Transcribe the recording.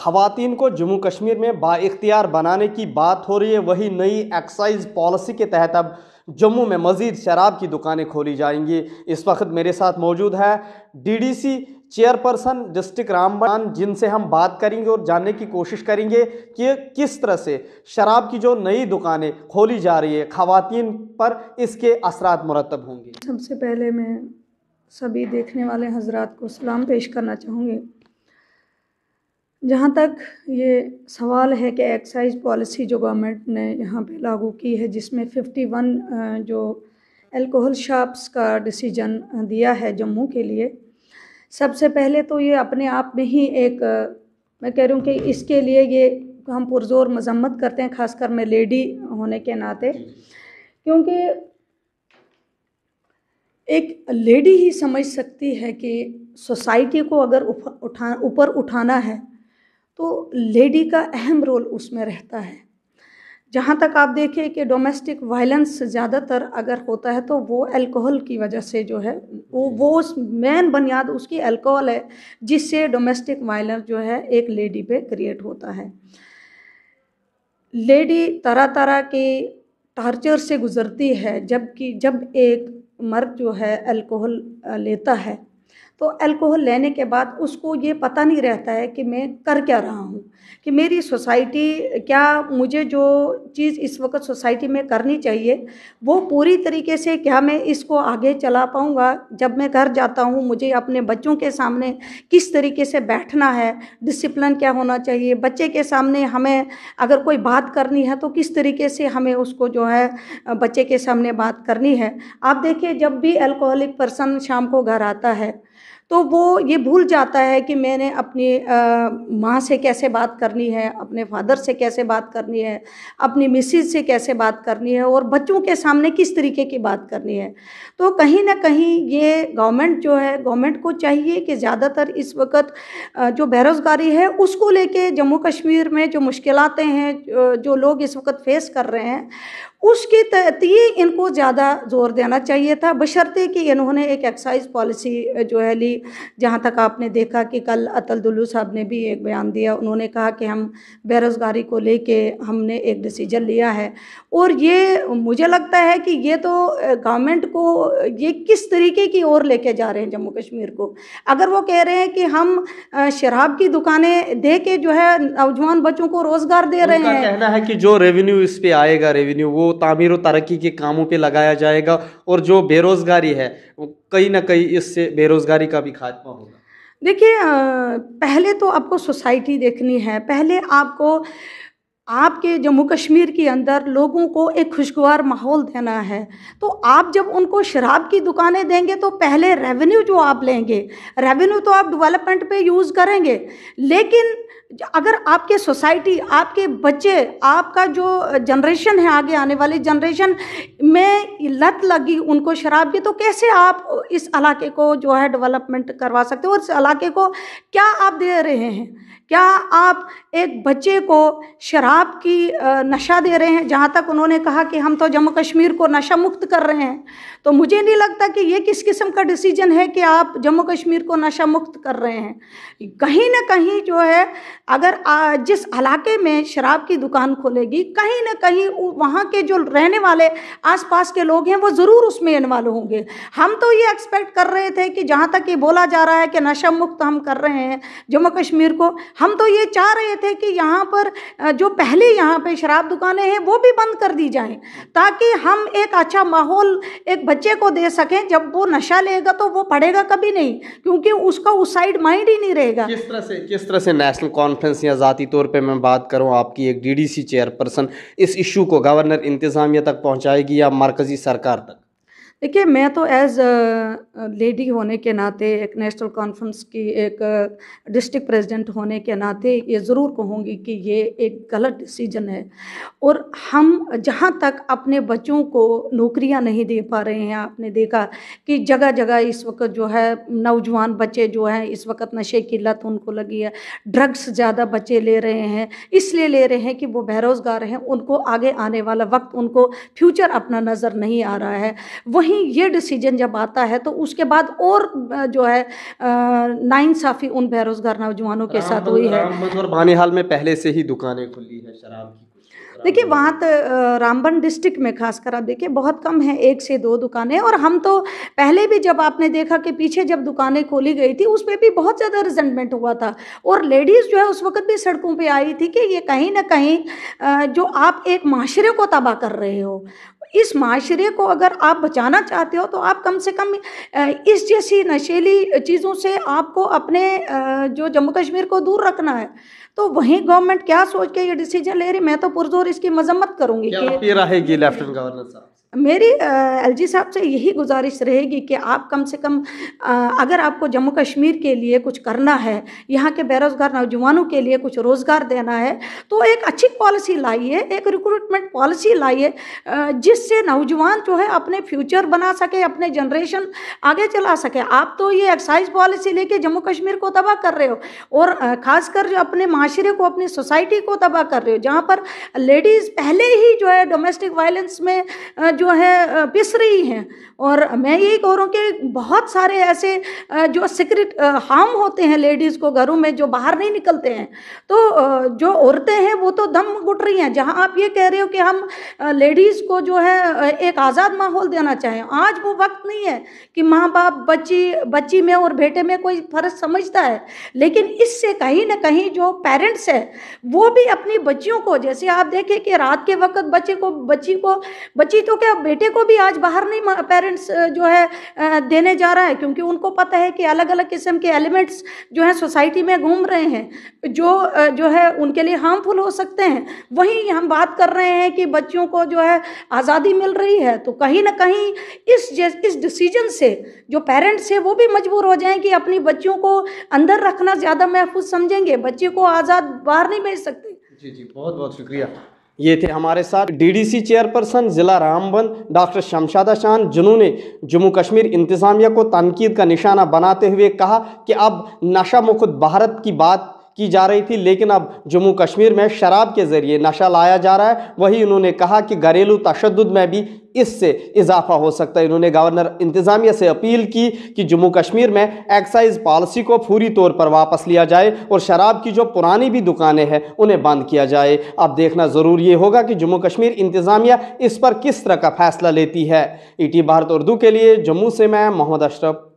खवातीन को जम्मू कश्मीर में बाइख्तियार बनाने की बात हो रही है, वही नई एक्साइज पॉलिसी के तहत अब जम्मू में मज़ीद शराब की दुकानें खोली जाएंगी। इस वक्त मेरे साथ मौजूद है डीडीसी चेयरपर्सन डिस्ट्रिक्ट रामबन, जिनसे हम बात करेंगे और जानने की कोशिश करेंगे कि किस तरह से शराब की जो नई दुकानें खोली जा रही है खवातीन पर इसके असरात मुरतब होंगे। सबसे पहले मैं सभी देखने वाले हजरात को सलाम पेश करना चाहूँगी। जहाँ तक ये सवाल है कि एक्साइज पॉलिसी जो गवर्नमेंट ने यहाँ पे लागू की है, जिसमें 51 जो अल्कोहल शॉप्स का डिसीजन दिया है जम्मू के लिए, सबसे पहले तो ये अपने आप में ही एक मैं कह रही हूँ कि इसके लिए ये हम पुरजोर मजम्मत करते हैं, ख़ासकर मैं लेडी होने के नाते, क्योंकि एक लेडी ही समझ सकती है कि सोसाइटी को अगर ऊपर उठाना है तो लेडी का अहम रोल उसमें रहता है। जहाँ तक आप देखें कि डोमेस्टिक वायलेंस ज़्यादातर अगर होता है तो वो अल्कोहल की वजह से जो है वो मेन बुनियाद उसकी अल्कोहल है, जिससे डोमेस्टिक वायलेंस जो है एक लेडी पे क्रिएट होता है। लेडी तरह तरह के टार्चर से गुज़रती है, जबकि जब एक मर्द जो है अल्कोहल लेता है तो अल्कोहल लेने के बाद उसको ये पता नहीं रहता है कि मैं कर क्या रहा हूँ, कि मेरी सोसाइटी क्या मुझे जो चीज़ इस वक्त सोसाइटी में करनी चाहिए वो पूरी तरीके से क्या मैं इसको आगे चला पाऊँगा। जब मैं घर जाता हूँ मुझे अपने बच्चों के सामने किस तरीके से बैठना है, डिसिप्लिन क्या होना चाहिए, बच्चे के सामने हमें अगर कोई बात करनी है तो किस तरीके से हमें उसको जो है बच्चे के सामने बात करनी है। आप देखिए, जब भी अल्कोहलिक पर्सन शाम को घर आता है तो वो ये भूल जाता है कि मैंने अपनी माँ से कैसे बात करनी है, अपने फादर से कैसे बात करनी है, अपनी मिसेज से कैसे बात करनी है और बच्चों के सामने किस तरीके की बात करनी है। तो कहीं ना कहीं ये गवर्नमेंट जो है, गवर्नमेंट को चाहिए कि ज़्यादातर इस वक्त जो बेरोज़गारी है उसको लेके जम्मू कश्मीर में जो मुश्किलातें हैं जो लोग इस वक्त फेस कर रहे हैं उसके तहत ही इनको ज़्यादा जोर देना चाहिए था, बशर्ते कि इन्होंने एक एक्साइज पॉलिसी जो है ली। जहाँ तक आपने देखा कि कल अतल दुल्लू साहब ने भी एक बयान दिया, उन्होंने कहा कि हम बेरोज़गारी को लेके हमने एक डिसीजन लिया है। और ये मुझे लगता है कि ये तो गवर्नमेंट को ये किस तरीके की ओर लेके जा रहे हैं जम्मू कश्मीर को। अगर वो कह रहे हैं कि हम शराब की दुकानें दे के जो है नौजवान बच्चों को रोज़गार दे रहे हैं, कहना है कि जो रेवेन्यू इस पे आएगा, रेवेन्यू वो तामीर और तरक्की के कामों पे लगाया जाएगा और जो बेरोजगारी है कहीं ना कहीं इससे बेरोजगारी का भी खात्मा होगा। देखिए, पहले तो आपको सोसाइटी देखनी है, पहले आपको आपके जम्मू कश्मीर के अंदर लोगों को एक खुशगवार माहौल देना है। तो आप जब उनको शराब की दुकानें देंगे तो पहले रेवेन्यू जो आप लेंगे, रेवेन्यू तो आप डेवलपमेंट पे यूज़ करेंगे, लेकिन अगर आपके सोसाइटी, आपके बच्चे, आपका जो जनरेशन है, आगे आने वाली जनरेशन में लत लगी उनको शराब की, तो कैसे आप इस इलाके को जो है डेवलपमेंट करवा सकते हो। और इस इलाके को क्या आप दे रहे हैं? क्या आप एक बच्चे को शराब की नशा दे रहे हैं? जहाँ तक उन्होंने कहा कि हम तो जम्मू कश्मीर को नशा मुक्त कर रहे हैं, तो मुझे नहीं लगता कि ये किस किस्म का डिसीजन है कि आप जम्मू कश्मीर को नशा मुक्त कर रहे हैं। कहीं ना कहीं जो है, अगर जिस इलाके में शराब की दुकान खोलेगी, कहीं ना कहीं वहाँ के जो रहने वाले आसपास के लोग हैं वो ज़रूर उसमें इन्वॉल्व होंगे। हम तो ये एक्सपेक्ट कर रहे थे कि जहाँ तक ये बोला जा रहा है कि नशा मुक्त हम कर रहे हैं जम्मू कश्मीर को, हम तो ये चाह रहे थे कि यहाँ पर जो पहले यहाँ पे शराब दुकानें हैं वो भी बंद कर दी जाएं, ताकि हम एक अच्छा माहौल एक बच्चे को दे सकें। जब वो नशा लेगा तो वो पढ़ेगा कभी नहीं, क्योंकि उसका उस साइड माइंड ही नहीं रहेगा। किस तरह से नेशनल कॉन्फ्रेंस या ज़ाती तौर पे मैं बात करूँ, आपकी एक डीडीसी चेयरपर्सन इस इशू को गवर्नर इंतज़ामिया तक पहुँचाएगी या मरकज़ी सरकार तक? देखिए, मैं तो एज लेडी होने के नाते, एक नेशनल कॉन्फ्रेंस की एक डिस्ट्रिक्ट प्रेसिडेंट होने के नाते ये ज़रूर कहूँगी कि ये एक गलत डिसीजन है। और हम जहाँ तक अपने बच्चों को नौकरियाँ नहीं दे पा रहे हैं, आपने देखा कि जगह जगह इस वक्त जो है नौजवान बच्चे जो हैं इस वक्त नशे की लत उनको लगी है, ड्रग्स ज़्यादा बच्चे ले रहे हैं, इसलिए ले रहे हैं कि वो बेरोज़गार हैं, उनको आगे आने वाला वक्त, उनको फ्यूचर अपना नज़र नहीं आ रहा है। वहीं वहीं ये डिसीजन जब आता है तो उसके बाद और जो है नाइंसाफ़ी उन बेरोज़गार नौजवानों के साथ हुई है। रामबन और बानिहाल में पहले से ही दुकानें खुली है शराब की। देखिए वहाँ तो रामबन डिस्ट्रिक्ट में खासकर आप देखिए बहुत कम है, 1 से 2 दुकानें। और हम तो पहले भी जब आपने देखा कि पीछे जब दुकानें खोली गई थी उस पर भी बहुत ज़्यादा रिजेंटमेंट हुआ था, और लेडीज़ जो है उस वक्त भी सड़कों पे आई थी कि ये कहीं ना कहीं जो आप एक माशरे को तबाह कर रहे हो, इस माशरे को अगर आप बचाना चाहते हो तो आप कम से कम इस जैसी नशीली चीज़ों से आपको अपने जो जम्मू कश्मीर को दूर रखना है। तो वहीं गवर्नमेंट क्या सोच के ये डिसीजन ले रही, मैं तो पुरजोर इसकी मजम्मत करूंगी। क्या रहेगी लेफ्टिनेंट गवर्नर साहब? मेरी एलजी साहब से यही गुजारिश रहेगी कि आप कम से कम अगर आपको जम्मू कश्मीर के लिए कुछ करना है, यहाँ के बेरोज़गार नौजवानों के लिए कुछ रोज़गार देना है, तो एक अच्छी पॉलिसी लाइए, एक रिक्रूटमेंट पॉलिसी लाइए जिससे नौजवान जो है अपने फ्यूचर बना सके, अपने जनरेशन आगे चला सके। आप तो ये एक्साइज पॉलिसी लेके जम्मू कश्मीर को तबाह कर रहे हो, और ख़ासकर जो अपने माशरे को, अपनी सोसाइटी को तबाह कर रहे हो, जहाँ पर लेडीज़ पहले ही जो है डोमेस्टिक वायलेंस में जो है पिस रही हैं। और मैं यही कह रहा हूँ कि बहुत सारे ऐसे जो सीक्रेट हार्म होते हैं लेडीज़ को घरों में, जो बाहर नहीं निकलते हैं। तो जो औरतें हैं वो तो दम घुट रही हैं। जहाँ आप ये कह रहे हो कि हम लेडीज़ को जो है एक आज़ाद माहौल देना चाहें, आज वो वक्त नहीं है कि माँ बाप बच्ची में और बेटे में कोई फ़र्क समझता है। लेकिन इससे कहीं ना कहीं जो पेरेंट्स है वो भी अपनी बच्चियों को, जैसे आप देखें कि रात के वक्त बच्ची तो क्या बेटे को भी आज बाहर नहीं पेरेंट्स जो है देने जा रहा है, क्योंकि उनको पता है कि अलग अलग किस्म के एलिमेंट्स जो है सोसाइटी में घूम रहे हैं जो है उनके लिए हार्मफुल हो सकते हैं। वहीं हम बात कर रहे हैं कि बच्चियों को जो है आज़ादी मिल रही है, तो कहीं ना कहीं इस डिसीजन से जो पेरेंट्स है वो भी मजबूर हो जाएं कि अपनी बच्चियों को अंदर रखना ज़्यादा महफूज समझेंगे, बच्ची को आज़ाद बाहर नहीं भेज सकते। जी, बहुत बहुत शुक्रिया। ये थे हमारे साथ डीडीसी चेयरपर्सन ज़िला रामबन डॉक्टर शमशादा शान, जिन्होंने जम्मू कश्मीर इंतज़ामिया को तनकीद का निशाना बनाते हुए कहा कि अब नशा मुक्त भारत की बात की जा रही थी, लेकिन अब जम्मू कश्मीर में शराब के ज़रिए नशा लाया जा रहा है। वही उन्होंने कहा कि घरेलू तशद्दुद में भी इससे इजाफा हो सकता है। इन्होंने गवर्नर इंतज़ामिया से अपील की कि जम्मू कश्मीर में एक्साइज पॉलिसी को पूरी तौर पर वापस लिया जाए और शराब की जो पुरानी भी दुकानें हैं उन्हें बंद किया जाए। अब देखना ज़रूर ये होगा कि जम्मू कश्मीर इंतज़ामिया इस पर किस तरह का फैसला लेती है। ईटी भारत उर्दू के लिए जम्मू से मैं मोहम्मद अशरफ।